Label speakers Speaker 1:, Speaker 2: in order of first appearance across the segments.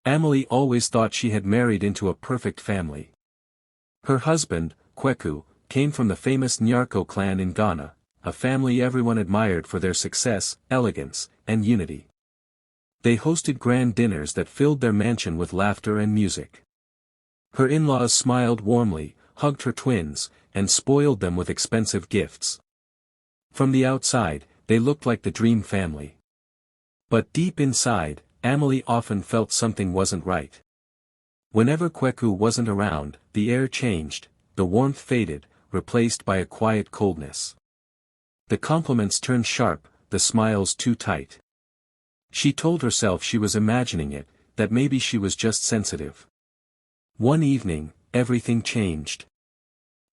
Speaker 1: Amelie always thought she had married into a perfect family. Her husband, Kweku, came from the famous Nyarko clan in Ghana, a family everyone admired for their success, elegance, and unity. They hosted grand dinners that filled their mansion with laughter and music. Her in-laws smiled warmly, hugged her twins, and spoiled them with expensive gifts. From the outside, they looked like the dream family. But deep inside, Amelie often felt something wasn't right. Whenever Kweku wasn't around, the air changed, the warmth faded, replaced by a quiet coldness. The compliments turned sharp, the smiles too tight. She told herself she was imagining it, that maybe she was just sensitive. One evening, everything changed.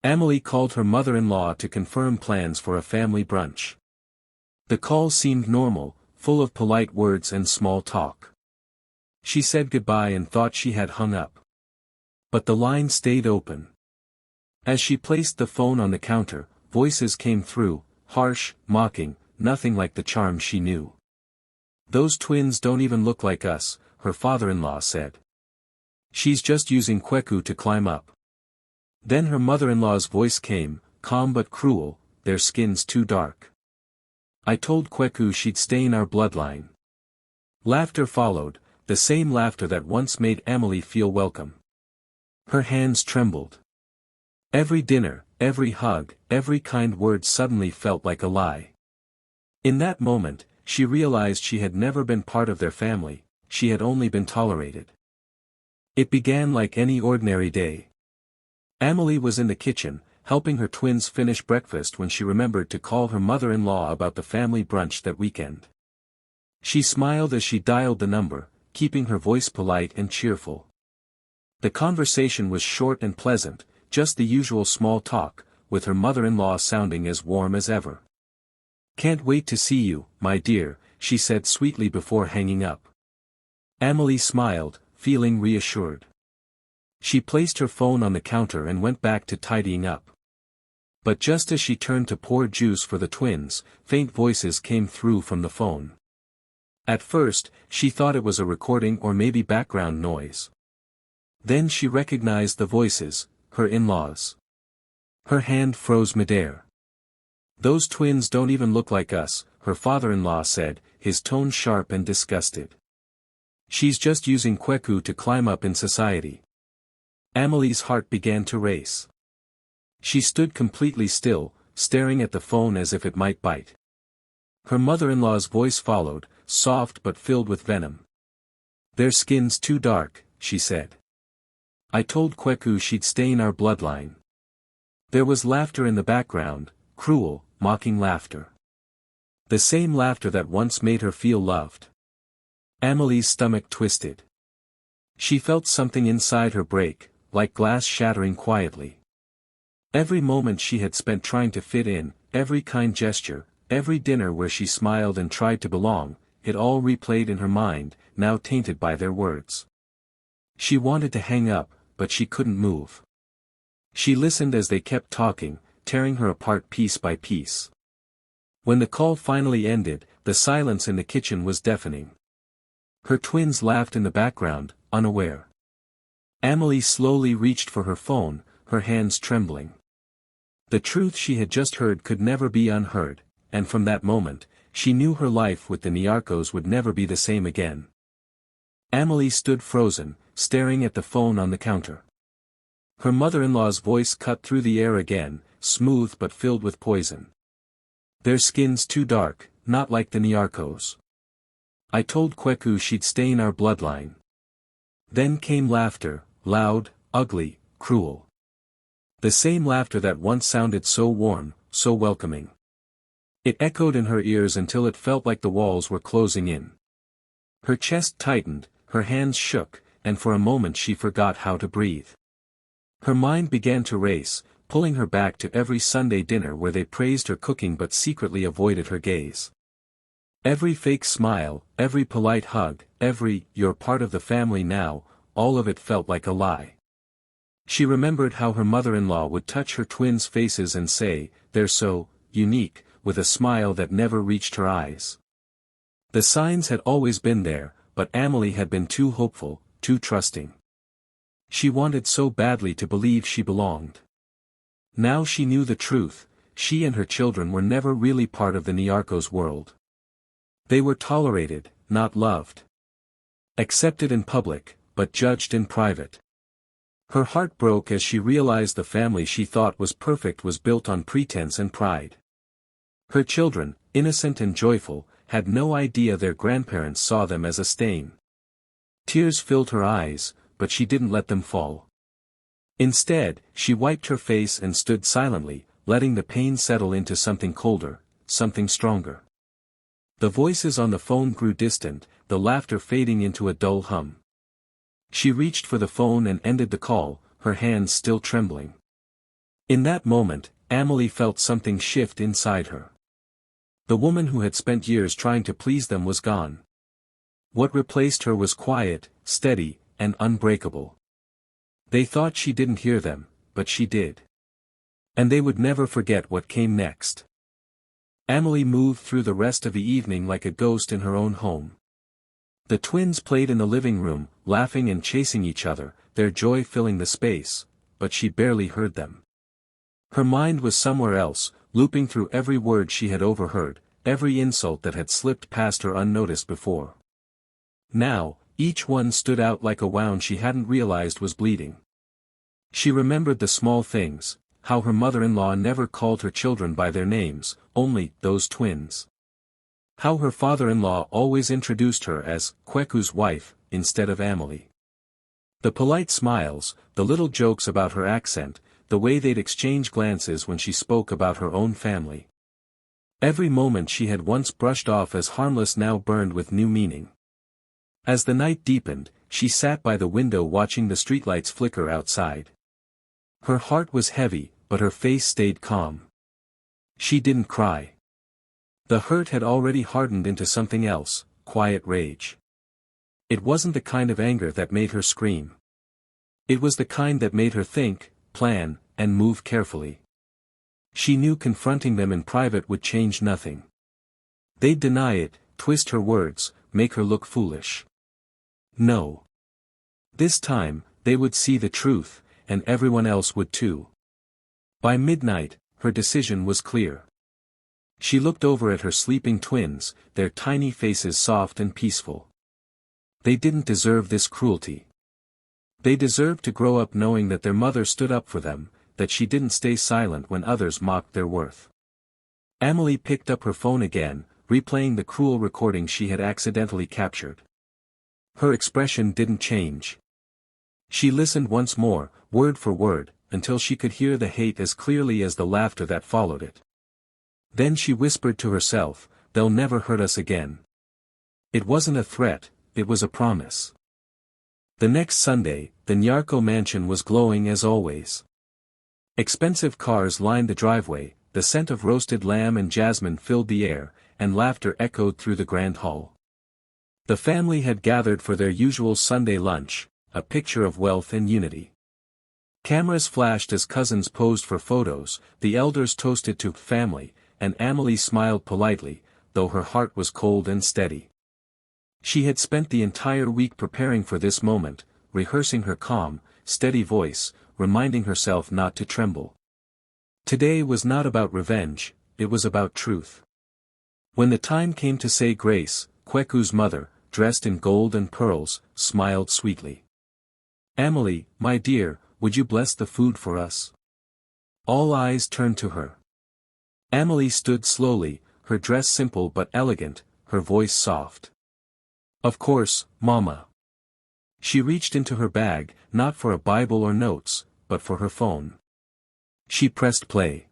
Speaker 1: Amelie called her mother-in-law to confirm plans for a family brunch. The call seemed normal, full of polite words and small talk. She said goodbye and thought she had hung up. But the line stayed open. As she placed the phone on the counter, voices came through, harsh, mocking, nothing like the charm she knew. "Those twins don't even look like us," her father-in-law said. "She's just using Kweku to climb up." Then her mother-in-law's voice came, calm but cruel, "Their skin's too dark. I told Kweku she'd stain our bloodline." Laughter followed, the same laughter that once made Amelie feel welcome. Her hands trembled. Every dinner, every hug, every kind word suddenly felt like a lie. In that moment, she realized she had never been part of their family, she had only been tolerated. It began like any ordinary day. Amelie was in the kitchen, helping her twins finish breakfast when she remembered to call her mother-in-law about the family brunch that weekend. She smiled as she dialed the number, keeping her voice polite and cheerful. The conversation was short and pleasant, just the usual small talk, with her mother-in-law sounding as warm as ever. "Can't wait to see you, my dear," she said sweetly before hanging up. Amelie smiled, feeling reassured. She placed her phone on the counter and went back to tidying up. But just as she turned to pour juice for the twins, faint voices came through from the phone. At first, she thought it was a recording or maybe background noise. Then she recognized the voices, her in-laws. Her hand froze midair. "Those twins don't even look like us," her father-in-law said, his tone sharp and disgusted. "She's just using Kweku to climb up in society." Amelie's heart began to race. She stood completely still, staring at the phone as if it might bite. Her mother-in-law's voice followed, soft but filled with venom. "Their skin's too dark," she said. "I told Kweku she'd stain our bloodline." There was laughter in the background, cruel, mocking laughter. The same laughter that once made her feel loved. Amelie's stomach twisted. She felt something inside her break, like glass shattering quietly. Every moment she had spent trying to fit in, every kind gesture, every dinner where she smiled and tried to belong, it all replayed in her mind, now tainted by their words. She wanted to hang up, but she couldn't move. She listened as they kept talking, tearing her apart piece by piece. When the call finally ended, the silence in the kitchen was deafening. Her twins laughed in the background, unaware. Amelie slowly reached for her phone, her hands trembling. The truth she had just heard could never be unheard, and from that moment, she knew her life with the Nyarkos would never be the same again. Amelie stood frozen, staring at the phone on the counter. Her mother-in-law's voice cut through the air again, smooth but filled with poison. "Their skin's too dark, not like the Nyarkos. I told Kweku she'd stain our bloodline." Then came laughter, loud, ugly, cruel. The same laughter that once sounded so warm, so welcoming. It echoed in her ears until it felt like the walls were closing in. Her chest tightened, her hands shook, and for a moment she forgot how to breathe. Her mind began to race, pulling her back to every Sunday dinner where they praised her cooking but secretly avoided her gaze. Every fake smile, every polite hug, every "you're part of the family now," all of it felt like a lie. She remembered how her mother-in-law would touch her twins' faces and say, "They're so unique," with a smile that never reached her eyes. The signs had always been there, but Amelie had been too hopeful, too trusting. She wanted so badly to believe she belonged. Now she knew the truth, she and her children were never really part of the Nyarko's world. They were tolerated, not loved. Accepted in public, but judged in private. Her heart broke as she realized the family she thought was perfect was built on pretense and pride. Her children, innocent and joyful, had no idea their grandparents saw them as a stain. Tears filled her eyes, but she didn't let them fall. Instead, she wiped her face and stood silently, letting the pain settle into something colder, something stronger. The voices on the phone grew distant, the laughter fading into a dull hum. She reached for the phone and ended the call, her hands still trembling. In that moment, Amelie felt something shift inside her. The woman who had spent years trying to please them was gone. What replaced her was quiet, steady, and unbreakable. They thought she didn't hear them, but she did. And they would never forget what came next. Amelie moved through the rest of the evening like a ghost in her own home. The twins played in the living room, laughing and chasing each other, their joy filling the space, but she barely heard them. Her mind was somewhere else, looping through every word she had overheard, every insult that had slipped past her unnoticed before. Now, each one stood out like a wound she hadn't realized was bleeding. She remembered the small things, how her mother-in-law never called her children by their names, only those twins. How her father-in-law always introduced her as Kweku's wife, instead of Amelie. The polite smiles, the little jokes about her accent, the way they'd exchange glances when she spoke about her own family. Every moment she had once brushed off as harmless now burned with new meaning. As the night deepened, she sat by the window watching the streetlights flicker outside. Her heart was heavy, but her face stayed calm. She didn't cry. The hurt had already hardened into something else, quiet rage. It wasn't the kind of anger that made her scream. It was the kind that made her think, plan, and move carefully. She knew confronting them in private would change nothing. They'd deny it, twist her words, make her look foolish. No. This time, they would see the truth, and everyone else would too. By midnight, her decision was clear. She looked over at her sleeping twins, their tiny faces soft and peaceful. They didn't deserve this cruelty. They deserved to grow up knowing that their mother stood up for them, that she didn't stay silent when others mocked their worth. Amelie picked up her phone again, replaying the cruel recording she had accidentally captured. Her expression didn't change. She listened once more, word for word, until she could hear the hate as clearly as the laughter that followed it. Then she whispered to herself, "They'll never hurt us again." It wasn't a threat, it was a promise. The next Sunday, the Nyarko mansion was glowing as always. Expensive cars lined the driveway, the scent of roasted lamb and jasmine filled the air, and laughter echoed through the grand hall. The family had gathered for their usual Sunday lunch, a picture of wealth and unity. Cameras flashed as cousins posed for photos, the elders toasted to family, and Amelie smiled politely, though her heart was cold and steady. She had spent the entire week preparing for this moment, rehearsing her calm, steady voice, reminding herself not to tremble. Today was not about revenge, it was about truth. When the time came to say grace, Kweku's mother, dressed in gold and pearls, smiled sweetly. "Amelie, my dear, would you bless the food for us?" All eyes turned to her. Amelie stood slowly, her dress simple but elegant, her voice soft. "Of course, Mama." She reached into her bag, not for a Bible or notes, but for her phone. She pressed play.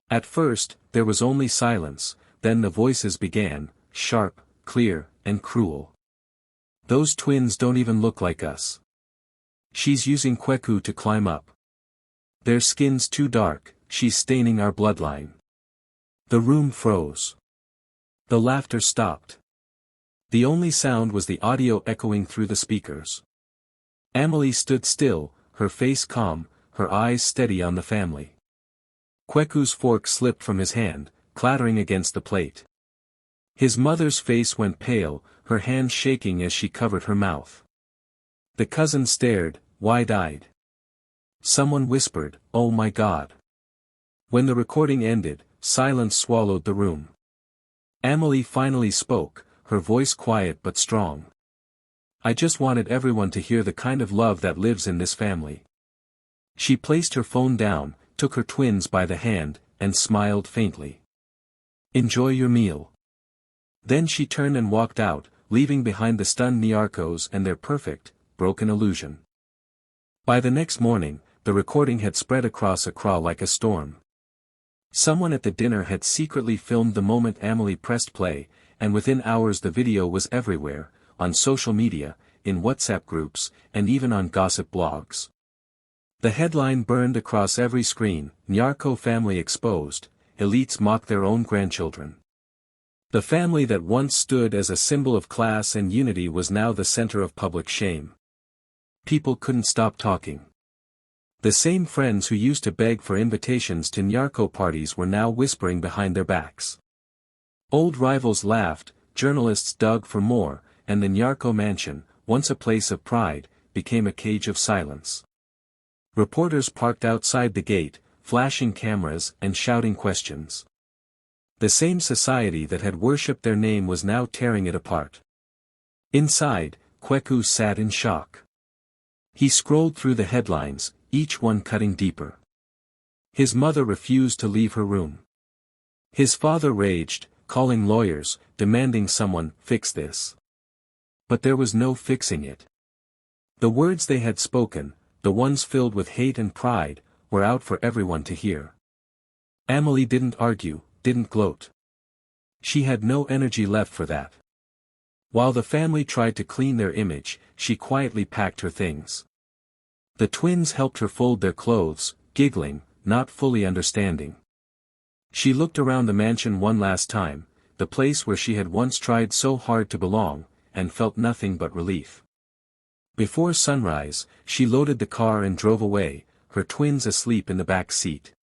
Speaker 1: At first, there was only silence, then the voices began, sharp, clear, and cruel. "Those twins don't even look like us. She's using Kweku to climb up. Their skin's too dark, she's staining our bloodline." The room froze. The laughter stopped. The only sound was the audio echoing through the speakers. Amelie stood still, her face calm, her eyes steady on the family. Kweku's fork slipped from his hand, clattering against the plate. His mother's face went pale, her hand shaking as she covered her mouth. The cousin stared, wide-eyed. Someone whispered, "Oh my God." When the recording ended, silence swallowed the room. Amelie finally spoke, her voice quiet but strong. "I just wanted everyone to hear the kind of love that lives in this family." She placed her phone down, took her twins by the hand, and smiled faintly. "Enjoy your meal." Then she turned and walked out, leaving behind the stunned Nyarkos and their perfect, broken illusion. By the next morning, the recording had spread across Accra like a storm. Someone at the dinner had secretly filmed the moment Amelie pressed play, and within hours the video was everywhere, on social media, in WhatsApp groups, and even on gossip blogs. The headline burned across every screen, "Nyarko family exposed, elites mock their own grandchildren." The family that once stood as a symbol of class and unity was now the center of public shame. People couldn't stop talking. The same friends who used to beg for invitations to Nyarko parties were now whispering behind their backs. Old rivals laughed, journalists dug for more, and the Nyarko mansion, once a place of pride, became a cage of silence. Reporters parked outside the gate, flashing cameras and shouting questions. The same society that had worshipped their name was now tearing it apart. Inside, Kweku sat in shock. He scrolled through the headlines, each one cutting deeper. His mother refused to leave her room. His father raged, calling lawyers, demanding someone fix this. But there was no fixing it. The words they had spoken, the ones filled with hate and pride, were out for everyone to hear. Amelie didn't argue, didn't gloat. She had no energy left for that. While the family tried to clean their image, she quietly packed her things. The twins helped her fold their clothes, giggling, not fully understanding. She looked around the mansion one last time, the place where she had once tried so hard to belong, and felt nothing but relief. Before sunrise, she loaded the car and drove away, her twins asleep in the back seat.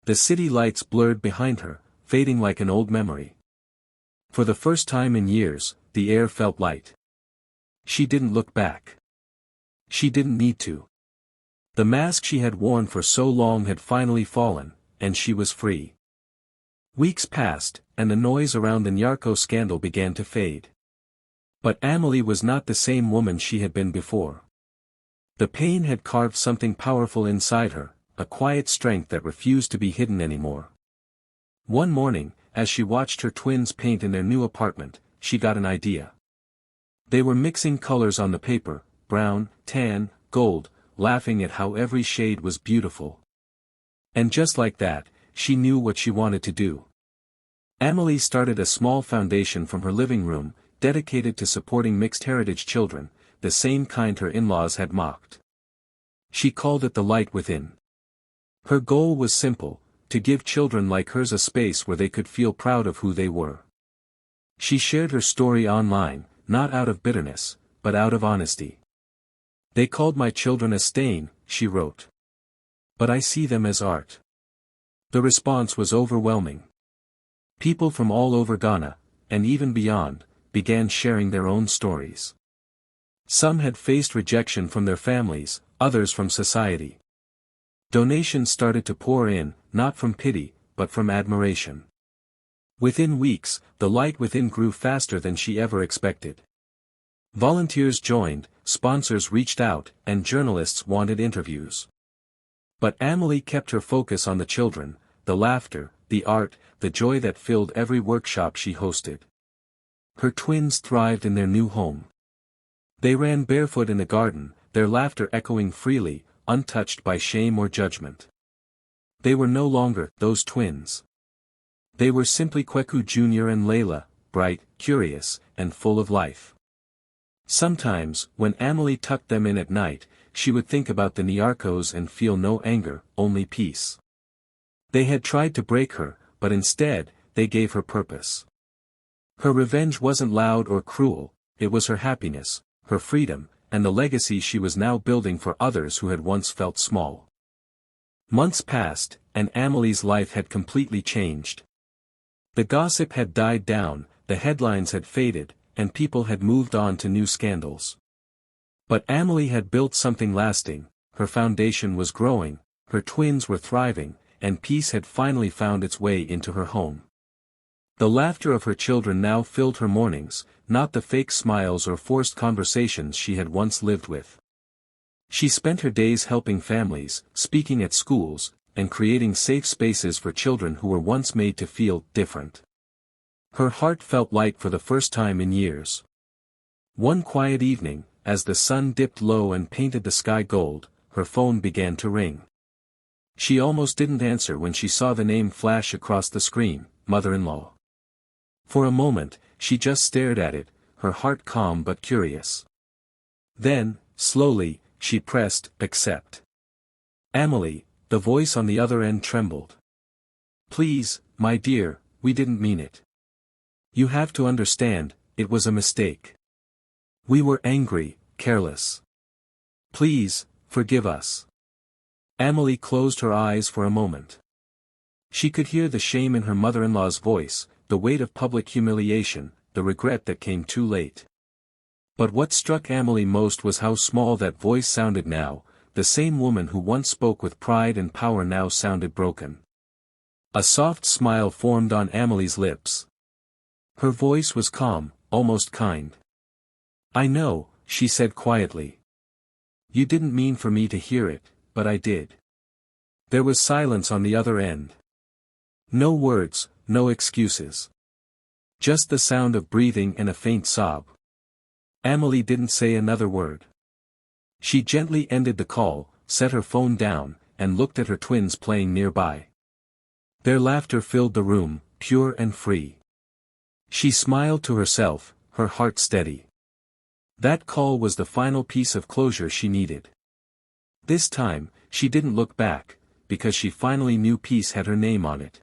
Speaker 1: The city lights blurred behind her, fading like an old memory. For the first time in years, the air felt light. She didn't look back. She didn't need to. The mask she had worn for so long had finally fallen, and she was free. Weeks passed, and the noise around the Nyarko scandal began to fade. But Amelie was not the same woman she had been before. The pain had carved something powerful inside her, a quiet strength that refused to be hidden anymore. One morning, as she watched her twins paint in their new apartment, she got an idea. They were mixing colors on the paper, brown, tan, gold, laughing at how every shade was beautiful. And just like that, she knew what she wanted to do. Amelie started a small foundation from her living room, dedicated to supporting mixed-heritage children, the same kind her in-laws had mocked. She called it the Light Within. Her goal was simple, to give children like hers a space where they could feel proud of who they were. She shared her story online, not out of bitterness, but out of honesty. "They called my children a stain," she wrote. "But I see them as art." The response was overwhelming. People from all over Ghana, and even beyond, began sharing their own stories. Some had faced rejection from their families, others from society. Donations started to pour in, not from pity, but from admiration. Within weeks, the light within grew faster than she ever expected. Volunteers joined, sponsors reached out, and journalists wanted interviews. But Amelie kept her focus on the children, the laughter, the art, the joy that filled every workshop she hosted. Her twins thrived in their new home. They ran barefoot in the garden, their laughter echoing freely, untouched by shame or judgment. They were no longer those twins. They were simply Kweku Jr. and Layla, bright, curious, and full of life. Sometimes, when Amelie tucked them in at night, she would think about the Nyarkos and feel no anger, only peace. They had tried to break her, but instead, they gave her purpose. Her revenge wasn't loud or cruel, it was her happiness, her freedom, and the legacy she was now building for others who had once felt small. Months passed, and Amelie's life had completely changed. The gossip had died down, the headlines had faded, and people had moved on to new scandals. But Amelie had built something lasting, her foundation was growing, her twins were thriving, and peace had finally found its way into her home. The laughter of her children now filled her mornings, not the fake smiles or forced conversations she had once lived with. She spent her days helping families, speaking at schools, and creating safe spaces for children who were once made to feel different. Her heart felt light for the first time in years. One quiet evening, as the sun dipped low and painted the sky gold, her phone began to ring. She almost didn't answer when she saw the name flash across the screen, mother-in-law. For a moment, she just stared at it, her heart calm but curious. Then, slowly, she pressed accept. Amelie, the voice on the other end trembled. Please, my dear, we didn't mean it. You have to understand, it was a mistake. We were angry, careless. Please, forgive us. Amelie closed her eyes for a moment. She could hear the shame in her mother-in-law's voice, the weight of public humiliation, the regret that came too late. But what struck Amelie most was how small that voice sounded now, the same woman who once spoke with pride and power now sounded broken. A soft smile formed on Amelie's lips. Her voice was calm, almost kind. I know, she said quietly. You didn't mean for me to hear it, but I did. There was silence on the other end. No words, no excuses. Just the sound of breathing and a faint sob. Amelie didn't say another word. She gently ended the call, set her phone down, and looked at her twins playing nearby. Their laughter filled the room, pure and free. She smiled to herself, her heart steady. That call was the final piece of closure she needed. This time, she didn't look back, because she finally knew peace had her name on it.